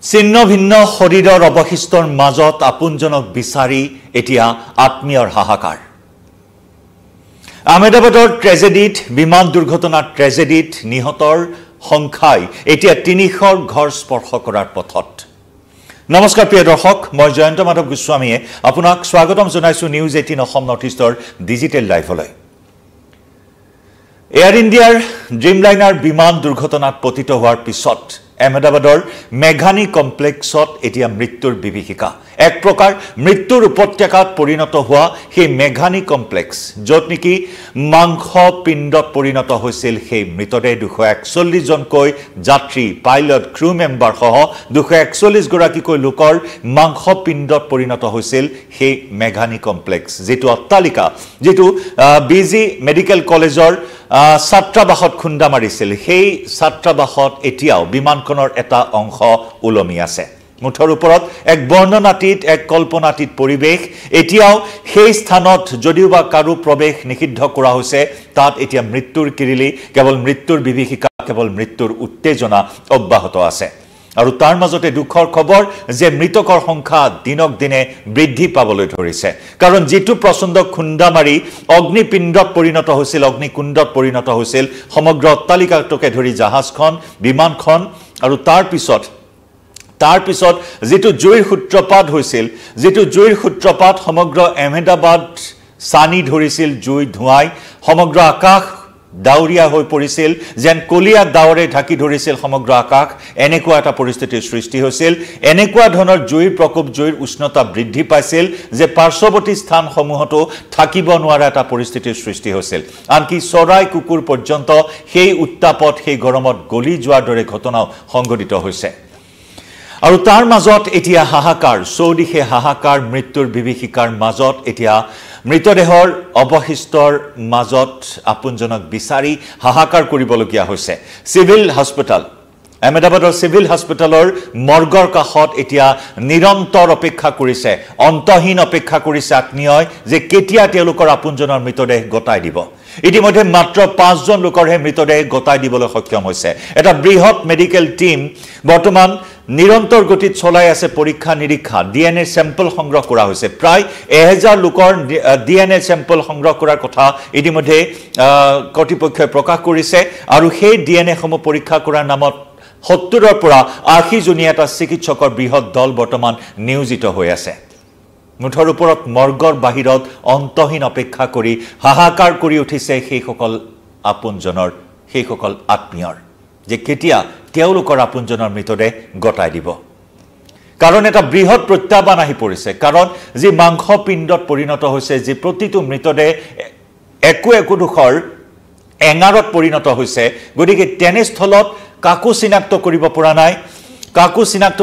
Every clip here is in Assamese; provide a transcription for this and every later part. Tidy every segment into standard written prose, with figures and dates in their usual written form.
ছিন্ন ভিন্ন শৰীৰৰ অৱশিষ্টৰ মাজত আপোনজনক বিচাৰি এতিয়া আত্মীয়ৰ হাহাকাৰ আহমেদাবাদৰ ট্ৰেজেডিত বিমান দুৰ্ঘটনাৰ ট্ৰেজেডিত নিহতৰ সংখ্যাই এতিয়া ৩০০ ঘৰ স্পৰ্শ কৰাৰ পথত নমস্কাৰ প্ৰিয় দৰ্শক মই জয়ন্ত মাধৱ গোস্বামীয়ে আপোনাক স্বাগতম জনাইছো নিউজ 18 অসম নৰ্থ ইষ্টৰ ডিজিটেল লাইভলৈ এয়াৰ ইণ্ডিয়াৰ ড্ৰিমলাইনাৰ বিমান দুৰ্ঘটনাত পতিত হোৱাৰ পিছত আহমেদাবাদৰ মেঘানী কমপ্লেক্সত এতিয়া মৃত্যুৰ বিভীষিকা এক প্ৰকাৰ মৃত্যুৰ উপত্যকাত পৰিণত হোৱা সেই মেঘানী কমপ্লেক্স য'ত নেকি মাংস পিণ্ডত পৰিণত হৈছিল সেই মৃতদেহ 241 জনকৈ যাত্ৰী পাইলট ক্ৰু মেম্বাৰ সহ 241 গৰাকীকৈ লোকৰ মাংস পিণ্ডত পৰিণত হৈছিল সেই মেঘানী কমপ্লেক্স যেটো অট্টালিকা যেটো বিজি মেডিকেল কলেজৰ ছাত্ৰাবাসত খুন্দা মাৰিছিল সেই ছাত্ৰাবাসত এতিয়াও বিমানখনৰ এটা অংশ ওলমি আছে মুঠৰ ওপৰত এক বৰ্ণনাতীত এক কল্পনাতীত পৰিৱেশ এতিয়াও সেই স্থানত যদিও বা কাৰো প্ৰৱেশ নিষিদ্ধ কৰা হৈছে তাত এতিয়া মৃত্যুৰ কিৰিলি কেৱল মৃত্যুৰ বিভীষিকা কেৱল মৃত্যুৰ উত্তেজনা অব্যাহত আছে আৰু তাৰ মাজতে দুখৰ খবৰ যে মৃতকৰ সংখ্যা দিনক দিনে বৃদ্ধি পাবলৈ ধৰিছে কাৰণ যেটো প্ৰচণ্ড খুন্দা মাৰি অগ্নিপিণ্ডত পৰিণত হৈছিল অগ্নিকুণ্ডত পৰিণত হৈছিল সমগ্ৰ অট্টালিকাটোকে ধৰি জাহাজখন বিমানখন আৰু তাৰ পিছত যেটো জুইৰ সূত্ৰপাত হৈছিল যেটো জুইৰ সূত্ৰপাত সমগ্ৰ আহমেদাবাদ সানি ধৰিছিল জুই ধুৱাই সমগ্ৰ আকাশ ডাউৰিয়া হৈ পৰিছিল যেন কলিয়া ডাৱৰে ঢাকি ধৰিছিল সমগ্ৰ আকাশ এনেকুৱা এটা পৰিস্থিতিৰ সৃষ্টি হৈছিল এনেকুৱা ধৰণৰ জুইৰ প্ৰকোপ জুইৰ উষ্ণতা বৃদ্ধি পাইছিল যে পাৰ্শ্বৱৰ্তী স্থানসমূহতো থাকিব নোৱাৰা এটা পৰিস্থিতিৰ সৃষ্টি হৈছিল আনকি চৰাই কুকুৰ পৰ্যন্ত সেই উত্তাপত সেই গৰমত গলি যোৱাৰ দৰে ঘটনাও সংঘটিত হৈছে আৰু তাৰ মাজত এতিয়া হাহাকাৰ চৌদিশে হাহাকাৰ মৃত্যুৰ বিভীষিকাৰ মাজত এতিয়া মৃতদেহৰ অৱশিষ্টৰ মাজত আপোনজনক বিচাৰি হাহাকাৰ কৰিবলগীয়া হৈছে সিভিল হস্পিটাল আহমেদাবাদৰ সিভিল হস্পিটালৰ মৰ্গৰ কাষত এতিয়া নিৰন্তৰ অপেক্ষা কৰিছে অন্তহীন অপেক্ষা কৰিছে আত্মীয়ই যে কেতিয়া তেওঁলোকৰ আপোনজনৰ মৃতদেহ গতাই দিব ইতিমধ্যে মাত্ৰ 5 জন লোকৰহে মৃতদেহ গতাই দিবলৈ সক্ষম হৈছে এটা বৃহৎ মেডিকেল টিম বৰ্তমান নিৰন্তৰ গতিত চলাই আছে পৰীক্ষা নিৰীক্ষা ডিএনএ স্যাম্পল সংগ্ৰহ কৰা হৈছে প্ৰায় 1000 লোকৰ ডিএনএ স্যাম্পল সংগ্ৰহ কৰাৰ কথা ইতিমধ্যে কৰ্তৃপক্ষই প্ৰকাশ কৰিছে আৰু সেই ডিএনএ সমূহ পৰীক্ষা কৰাৰ নামত 70ৰ পৰা 80 জনীয়া এটা চিকিৎসকৰ বৃহৎ দল বৰ্তমান নিয়োজিত হৈ আছে মুঠৰ ওপৰত মৰ্গৰ বাহিৰত অন্তহীন অপেক্ষা কৰি হাহাকাৰ কৰি উঠিছে সেইসকল আপোনজনৰ সেইসকল আত্মীয়ৰ যে কেতিয়া তেওঁলোকৰ আপোনজনৰ মৃতদেহ গতাই দিব কাৰণ এটা বৃহৎ প্ৰত্যাহ্বান আহি পৰিছে কাৰণ যে মাংস পিণ্ডত পৰিণত হৈছে যে প্ৰতিটো মৃতদেহ একোডোখৰ এঙাৰত পৰিণত হৈছে গতিকে তেনেস্থলত কাকো চিনাক্ত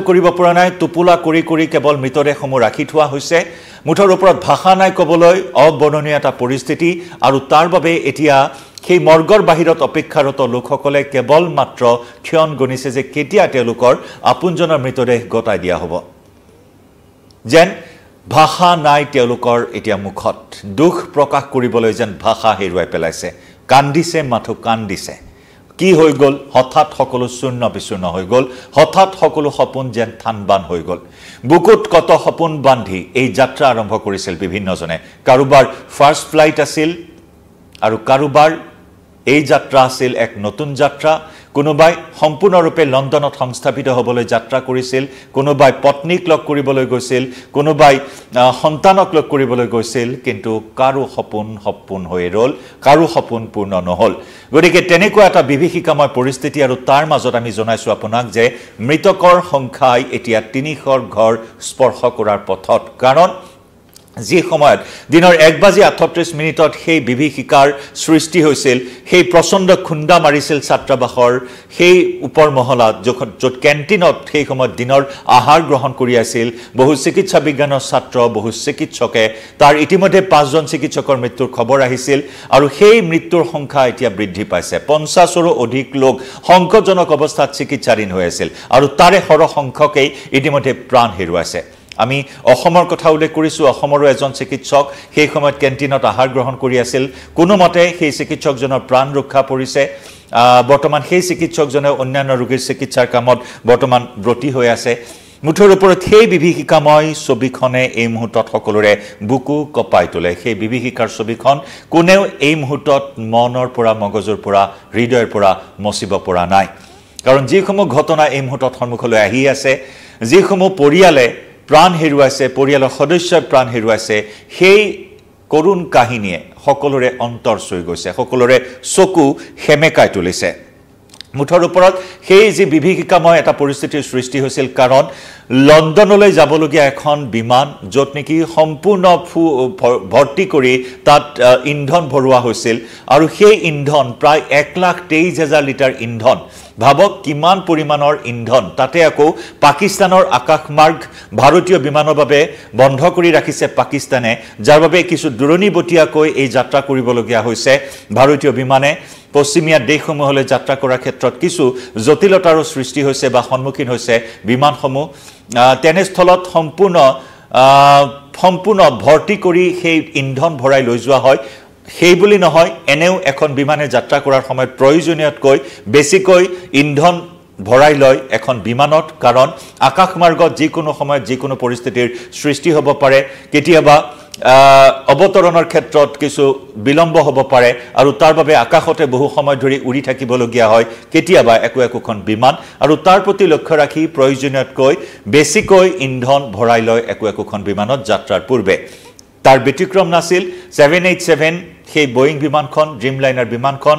কৰিব পৰা নাই টুপুলা কৰি কেৱল মৃতদেহসমূহ ৰাখি থোৱা হৈছে মুঠৰ ওপৰত ভাষা নাই ক'বলৈ অবৰ্ণনীয় এটা পৰিস্থিতি আৰু তাৰ বাবে এতিয়া সেই মৰ্গৰ বাহিৰত অপেক্ষাৰত লোকসকলে কেৱল মাত্ৰ ক্ষণ গণিছে যে কেতিয়া তেওঁলোকৰ আপোনজনৰ মৃতদেহ গতাই দিয়া হ'ব যেন ভাষা নাই তেওঁলোকৰ এতিয়া মুখত দুখ প্ৰকাশ কৰিবলৈ যেন ভাষা হেৰুৱাই পেলাইছে কান্দিছে মাথো কান্দিছে কি হৈ গ'ল হঠাৎ সকলো শূন্য বিচূৰ্ণ হৈ গ'ল হঠাৎ সকলো সপোন যেন থানবান হৈ গ'ল বুকুত কত সপোন বান্ধি এই যাত্ৰা আৰম্ভ কৰিছিল বিভিন্নজনে কাৰোবাৰ ফাৰ্ষ্ট ফ্লাইট আছিল আৰু কাৰোবাৰ এই যাত্ৰা আছিল এক নতুন যাত্ৰা কোনোবাই সম্পূৰ্ণৰূপে লণ্ডনত সংস্থাপিত হ'বলৈ যাত্ৰা কৰিছিল কোনোবাই পত্নীক লগ কৰিবলৈ গৈছিল কোনোবাই সন্তানক লগ কৰিবলৈ গৈছিল কিন্তু কাৰো সপোন হৈ ৰল কাৰো সপোন পূৰ্ণ নহল গতিকে তেনেকুৱা এটা বিভীষিকাময় পৰিস্থিতি আৰু তাৰ মাজত আমি জনাইছো আপোনাক যে মৃতকৰ সংখ্যাই এতিয়া ৩০০ ঘৰ স্পৰ্শ কৰাৰ পথত কাৰণ যি সময়ত দিনৰ 1:38 সেই বিভীষিকাৰ সৃষ্টি হৈছিল সেই প্ৰচণ্ড খুন্দা মাৰিছিল ছাত্ৰাবাসৰ সেই ওপৰ মহলাত য'ত কেণ্টিনত সেই সময়ত দিনৰ আহাৰ গ্ৰহণ কৰি আছিল বহু চিকিৎসা বিজ্ঞানৰ ছাত্ৰ বহু চিকিৎসকে তাৰ ইতিমধ্যে 5 জন চিকিৎসকৰ মৃত্যুৰ খবৰ আহিছিল আৰু সেই মৃত্যুৰ সংখ্যা এতিয়া বৃদ্ধি পাইছে 50ৰো অধিক লোক সংকটজনক অৱস্থাত চিকিৎসাধীন হৈ আছিল আৰু তাৰে সৰহ সংখ্যকেই ইতিমধ্যে প্ৰাণ হেৰুৱাইছে আমি অসমৰ কথা উল্লেখ কৰিছোঁ অসমৰো এজন চিকিৎসক সেই সময়ত কেণ্টিনত আহাৰ গ্ৰহণ কৰি আছিল কোনোমতে সেই চিকিৎসকজনৰ প্ৰাণ ৰক্ষা পৰিছে বৰ্তমান সেই চিকিৎসকজনে অন্যান্য ৰোগীৰ চিকিৎসাৰ কামত বৰ্তমান ব্ৰতী হৈ আছে মুঠৰ ওপৰত সেই বিভীষিকাময় ছবিখনে এই মুহূৰ্তত সকলোৰে বুকু কপাই তোলে সেই বিভীষিকাৰ ছবিখন কোনেও এই মুহূৰ্তত মনৰ পৰা মগজুৰ পৰা হৃদয়ৰ পৰা মচিব পৰা নাই কাৰণ যিসমূহ ঘটনা এই মুহূৰ্তত সন্মুখলৈ আহি আছে যিসমূহ পৰিয়ালে প্ৰাণ হেৰুৱাইছে পৰিয়ালৰ সদস্যই প্ৰাণ হেৰুৱাইছে সেই কৰুণ কাহিনীয়ে সকলোৰে অন্তৰ চুই গৈছে সকলোৰে চকু হেমেকাই তুলিছে মুঠৰ ওপৰত সেই যে বিভীষিকাময় এটা পৰিস্থিতিৰ সৃষ্টি হৈছিল কাৰণ লণ্ডনলৈ যাবলগীয়া এখন বিমান য'ত নেকি সম্পূৰ্ণ ভৰ্তি কৰি তাত ইন্ধন ভৰোৱা হৈছিল আৰু সেই ইন্ধন প্ৰায় 1,23,000 লিটাৰ ইন্ধন ভাবক কিমান পৰিমাণৰ ইন্ধন তাতে আকৌ পাকিস্তানৰ আকাশমাৰ্গ ভাৰতীয় বিমানৰ বাবে বন্ধ কৰি ৰাখিছে পাকিস্তানে যাৰ বাবে কিছু দুৰণিবতীয়াকৈ এই যাত্ৰা কৰিবলগীয়া হৈছে ভাৰতীয় বিমানে পশ্চিমীয়া দেশসমূহলৈ যাত্ৰা কৰাৰ ক্ষেত্ৰত কিছু জটিলতাৰ সৃষ্টি হৈছে বা সন্মুখীন হৈছে বিমানসমূহ তেনেস্থলত সম্পূৰ্ণ ভৰ্তি কৰি সেই ইন্ধন ভৰাই লৈ যোৱা হয় সেই বুলি নহয় এনেও এখন বিমানে যাত্ৰা কৰাৰ সময়ত প্ৰয়োজনীয়তকৈ বেছিকৈ ইন্ধন ভৰাই লয় এখন বিমানত কাৰণ আকাশমাৰ্গত যিকোনো সময়ত যিকোনো পৰিস্থিতিৰ সৃষ্টি হ'ব পাৰে কেতিয়াবা অৱতৰণৰ ক্ষেত্ৰত কিছু বিলম্ব হ'ব পাৰে আৰু তাৰ বাবে আকাশতে বহু সময় ধৰি উৰি থাকিবলগীয়া হয় কেতিয়াবা একোখন বিমান আৰু তাৰ প্ৰতি লক্ষ্য ৰাখি প্ৰয়োজনীয়তকৈ বেছিকৈ ইন্ধন ভৰাই লয় একোখন বিমানত যাত্ৰাৰ পূৰ্বে তাৰ ব্যতিক্ৰম নাছিল 787 সেই বোয়িং বিমানখন ড্ৰিমলাইনাৰ বিমানখন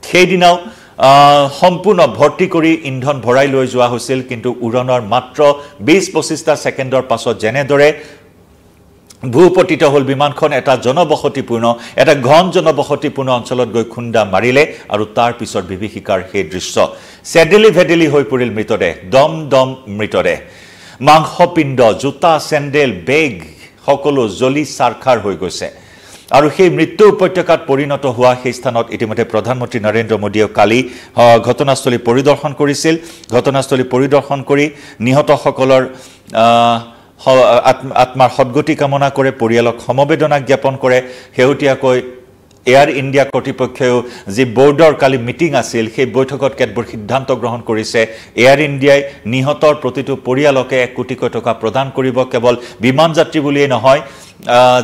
সেইদিনাও সম্পূৰ্ণ ভৰ্তি কৰি ইন্ধন ভৰাই লৈ যোৱা হৈছিল কিন্তু উৰণৰ মাত্ৰ 20-25টা ছেকেণ্ডৰ পাছত যেনেদৰে ভূপতিত হল বিমানখন এটা জনবসতিপূৰ্ণ এটা ঘন জনবসতিপূৰ্ণ অঞ্চলত গৈ খুন্দা মাৰিলে আৰু তাৰ পিছত বিভীষিকাৰ সেই দৃশ্য চেডেলি ভেডেলি হৈ পৰিল মৃতদেহ দম মৃতদেহ মাংসপিণ্ড জোতা চেণ্ডেল বেগ সকলো জ্বলি চাৰখাৰ হৈ গৈছে আৰু সেই মৃত্যু উপত্যকাত পৰিণত হোৱা সেই স্থানত ইতিমধ্যে প্ৰধানমন্ত্ৰী নৰেন্দ্ৰ মোদীয়ে কালি ঘটনাস্থলী পৰিদৰ্শন কৰিছিল ঘটনাস্থলী পৰিদৰ্শন কৰি নিহতসকলৰ আত্মাৰ সদ্গতি কামনা কৰে পৰিয়ালক সমবেদনা জ্ঞাপন কৰে হেউটিয়াকৈ এয়াৰ ইণ্ডিয়া কৰ্তৃপক্ষও যি বোৰ্ডৰ কালি মিটিং আছিল সেই বৈঠকত কেতবোৰ সিদ্ধান্ত গ্ৰহণ কৰিছে এয়াৰ ইণ্ডিয়াই নিহতৰ প্ৰতিটো পৰিয়ালকে 1 কোটি টকা প্ৰদান কৰিব কেৱল বিমান যাত্ৰী বুলিয়ে নহয়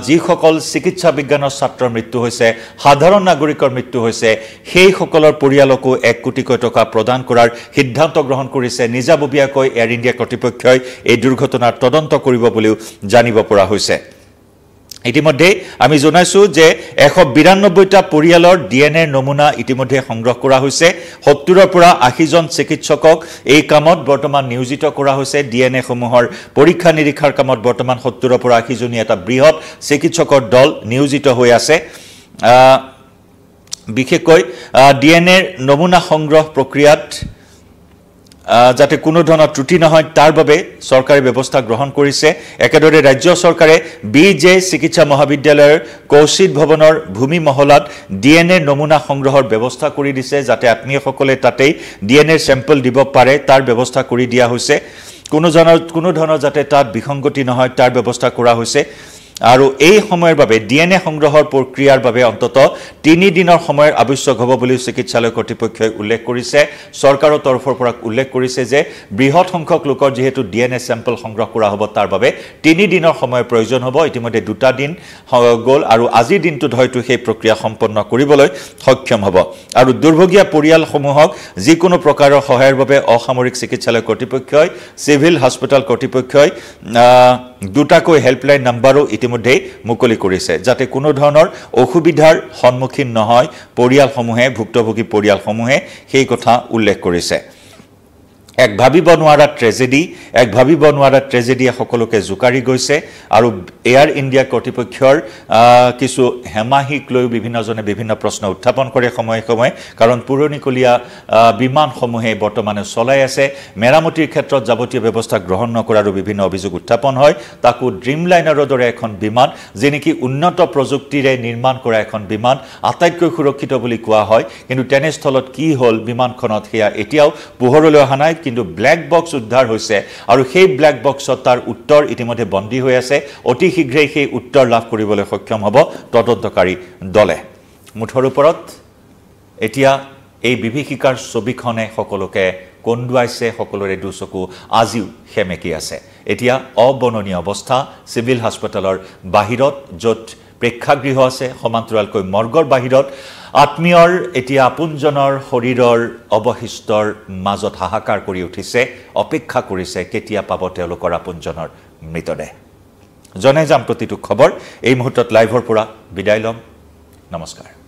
যিসকল চিকিৎসা বিজ্ঞানৰ ছাত্ৰৰ মৃত্যু হৈছে সাধাৰণ নাগৰিকৰ মৃত্যু হৈছে সেই সকলৰ পৰিয়ালকো 1 কোটি টকা প্ৰদান কৰাৰ সিদ্ধান্ত গ্ৰহণ কৰিছে নিজাববীয়াকৈ এয়াৰ ইণ্ডিয়া কৰ্তৃপক্ষই এই দুৰ্ঘটনাৰ তদন্ত কৰিব বুলিও জানিব পৰা হৈছে ইতিমধ্যে আমি জনাইছো যে 192টা পৰিয়ালৰ ডিএনএ নমুনা ইতিমধ্যে সংগ্ৰহ কৰা হৈছে 70ৰ পৰা 80 জন চিকিৎসকক এই কামত বৰ্তমান নিয়োজিত কৰা হৈছে ডিএনএ সমূহৰ পৰীক্ষা নিৰীক্ষাৰ কামত বৰ্তমান 70ৰ পৰা 80 জনী এটা বৃহৎ চিকিৎসকৰ দল নিয়োজিত হৈ আছে বিশেষকৈ ডিএনএ নমুনা সংগ্ৰহ প্ৰক্ৰিয়াত যাতে কোনো ধৰণৰ ত্ৰুটি নহয় তাৰ বাবে চৰকাৰে ব্যৱস্থা গ্ৰহণ কৰিছে একেদৰে ৰাজ্য চৰকাৰে বিজে চিকিৎসা মহাবিদ্যালয়ৰ কৌশিক ভৱনৰ ভূমি মহলাত ডিএনএ নমুনা সংগ্ৰহৰ ব্যৱস্থা কৰি দিছে যাতে আত্মীয়সকলে তাতেই ডিএনএ চেম্পল দিব পাৰে তাৰ ব্যৱস্থা কৰি দিয়া হৈছে কোনো ধৰণৰ যাতে তাত বিসংগতি নহয় তাৰ ব্যৱস্থা কৰা হৈছে আৰু এই সময়ৰ বাবে ডিএনএ সংগ্ৰহৰ প্ৰক্ৰিয়াৰ বাবে অন্তত 3 দিনৰ সময়ৰ আৱশ্যক হ'ব বুলি চিকিৎসালয় কৰ্তৃপক্ষই উল্লেখ কৰিছে চৰকাৰৰ তৰফৰ পৰা উল্লেখ কৰিছে যে বৃহৎ সংখ্যক লোকৰ যেহেতু ডিএনএ চেম্পল সংগ্ৰহ কৰা হ'ব তাৰ বাবে 3 দিনৰ সময়ৰ প্ৰয়োজন হ'ব ইতিমধ্যে 2টা দিন গ'ল আৰু আজিৰ দিনটোত হয়তো সেই প্ৰক্ৰিয়া সম্পন্ন কৰিবলৈ সক্ষম হ'ব আৰু দুৰ্ভগীয়া পৰিয়ালসমূহক যিকোনো প্ৰকাৰৰ সহায়ৰ বাবে অসামৰিক চিকিৎসালয় কৰ্তৃপক্ষই সিভিল হস্পিটেল কৰ্তৃপক্ষই 2টাকৈ হেল্পলাইন নম্বৰো ইতিমধ্যে মুকলি কৰিছে যাতে কোনো ধৰণৰ অসুবিধাৰ সন্মুখীন নহয় পৰিয়ালসমূহে ভুক্তভোগী পৰিয়ালসমূহে সেই কথা উল্লেখ কৰিছে এক ভাবিব নোৱাৰা ট্ৰেজেডি সকলোকে জুকাৰি গৈছে আৰু এয়াৰ ইণ্ডিয়া কৰ্তৃপক্ষৰ কিছু হেমাহিক লৈ বিভিন্নজনে বিভিন্ন প্ৰশ্ন উত্থাপন কৰে সময়ে কাৰণ পুৰণিকলীয়া বিমানসমূহে বৰ্তমানে চলাই আছে মেৰামতিৰ ক্ষেত্ৰত যাৱতীয় ব্যৱস্থা গ্ৰহণ নকৰাৰো বিভিন্ন অভিযোগ উত্থাপন হয় তাকো ড্ৰিমলাইনাৰৰ দৰে এখন বিমান যে নেকি উন্নত প্ৰযুক্তিৰে নিৰ্মাণ কৰা এখন বিমান আটাইতকৈ সুৰক্ষিত বুলি কোৱা হয় কিন্তু তেনেস্থলত কি হ'ল বিমানখনত সেয়া এতিয়াও পোহৰলৈ অহা নাই কিন্তু ব্ল্যাক বক্স উদ্ধাৰ হৈছে আৰু সেই ব্ল্যাক বক্সত তাৰ উত্তৰ ইতিমধ্যে বন্দী হৈ আছে অতি শীঘ্ৰেই সেই উত্তৰ লাভ কৰিবলৈ সক্ষম হ'ব তদন্তকাৰী দলে মুঠৰ ওপৰত এতিয়া এই বিভীষিকাৰ ছবিখনে সকলোকে কন্দুৱাইছে সকলোৰে দুচকু আজিও হেমেকি আছে এতিয়া অবননীয় অৱস্থা সিভিল হাস্পতালৰ বাহিৰত য'ত প্ৰেক্ষাগৃহ আছে সমান্তৰালকৈ মৰ্গৰ বাহিৰত আত্মীয়ৰ এতিয়া আপোনজনৰ শৰীৰৰ অৱশিষ্টৰ মাজত হাহাকাৰ কৰি উঠিছে অপেক্ষা কৰিছে কেতিয়া পাব তেওঁলোকৰ আপোনজনৰ মৃতদেহ জনাই যাম প্ৰতিটো খবৰ এই মুহূৰ্তত লাইভৰ পৰা বিদায় লম নমস্কাৰ